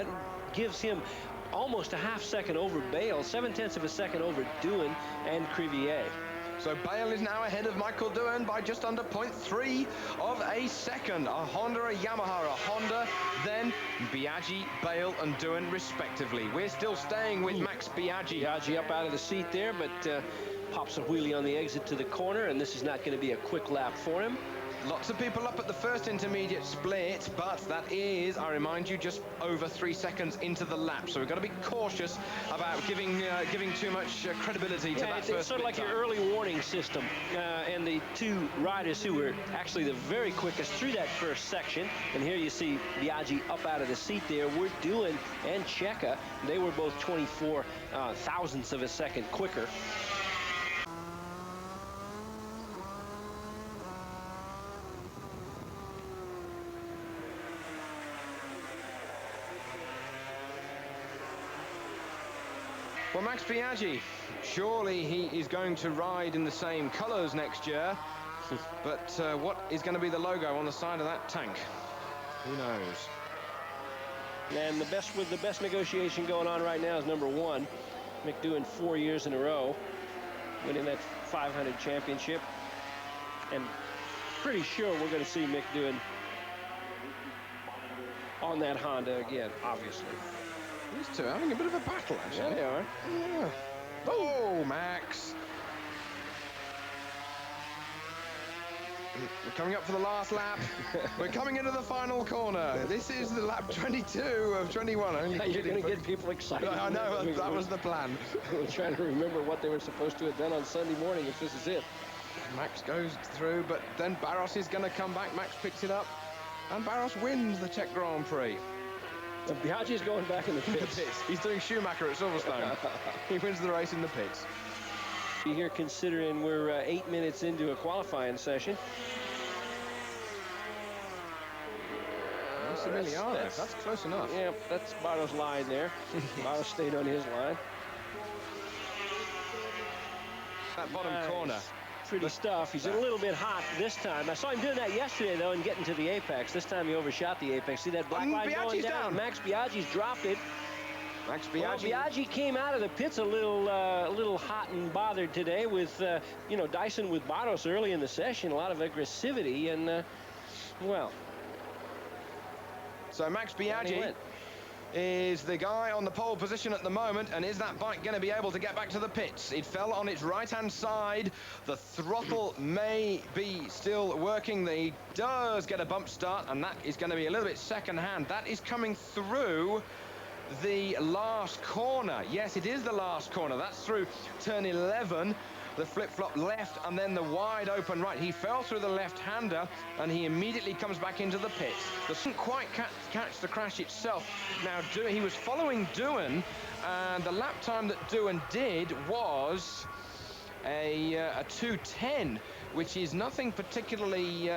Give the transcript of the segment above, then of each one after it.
That gives him almost a half-second over Bale, 7/10 of a second over Doohan and Crivier. So Bale is now ahead of Michael Doohan by just under 0.3 of a second. A Honda, a Yamaha, a Honda, then Biaggi, Bale and Doohan respectively. We're still staying with Max Biaggi. Biaggi up out of the seat there, but pops a wheelie on the exit to the corner, and this is not going to be a quick lap for him. Lots of people up at the first intermediate split, but that is, I remind you, just over 3 seconds into the lap. So we've got to be cautious about giving too much credibility to that first It's sort of like time. your early warning system. And the two riders who were actually the very quickest through that first section, and here you see Biaggi up out of the seat there, were Doohan and Checa. They were both 24 thousandths of a second quicker. Well, Max Biaggi, surely he is going to ride in the same colours next year, but what is going to be the logo on the side of that tank? Who knows? And the best negotiation going on right now is number one, Mick Doohan 4 years in a row, winning that 500 championship, and pretty sure we're going to see Mick Doohan on that Honda again, obviously. These two are having a bit of a battle, actually. Yeah, they are. Yeah. Oh, Max. We're coming up for the last lap. We're coming into the final corner. This is the lap 22 of 21. You're going to get people excited. I know, that was the plan. We're trying to remember what they were supposed to have done on Sunday morning if this is it. Max goes through, but then Barros is going to come back. Max picks it up, and Barros wins the Czech Grand Prix. Biaggi's going back in the pits. He's doing Schumacher at Silverstone. He wins the race in the pits. Here, considering we're 8 minutes into a qualifying session. That's close enough. Yeah, that's Barros' line there. Barros stayed on his line. That bottom corner. Pretty stuff. He's a little bit hot this time. I saw him doing that yesterday, though, and getting to the apex. This time he overshot the apex. See that black line going down? Max Biaggi's dropped it. Max Biaggi. Well, Biaggi came out of the pits a little hot and bothered today with, Dyson with Barros early in the session. A lot of aggressivity, and, well. So Max Biaggi is the guy on the pole position at the moment, and is that bike going to be able to get back to the pits? It fell on its right-hand side. The throttle may be still working. He does get a bump start, and that is going to be a little bit second-hand. That is coming through the last corner. Yes, it is the last corner. That's through turn 11. The flip-flop left and then the wide open right. He fell through the left-hander and he immediately comes back into the pits. Doesn't quite catch the crash itself. Now, he was following Doohan, and the lap time that Doohan did was a 2:10, which is nothing particularly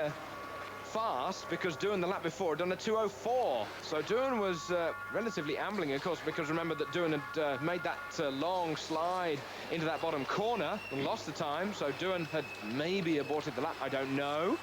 fast, because Doohan the lap before had done a 2:04. So Doohan was relatively ambling, of course, because remember that Doohan had made that long slide into that bottom corner and lost the time. So Doohan had maybe aborted the lap, I don't know.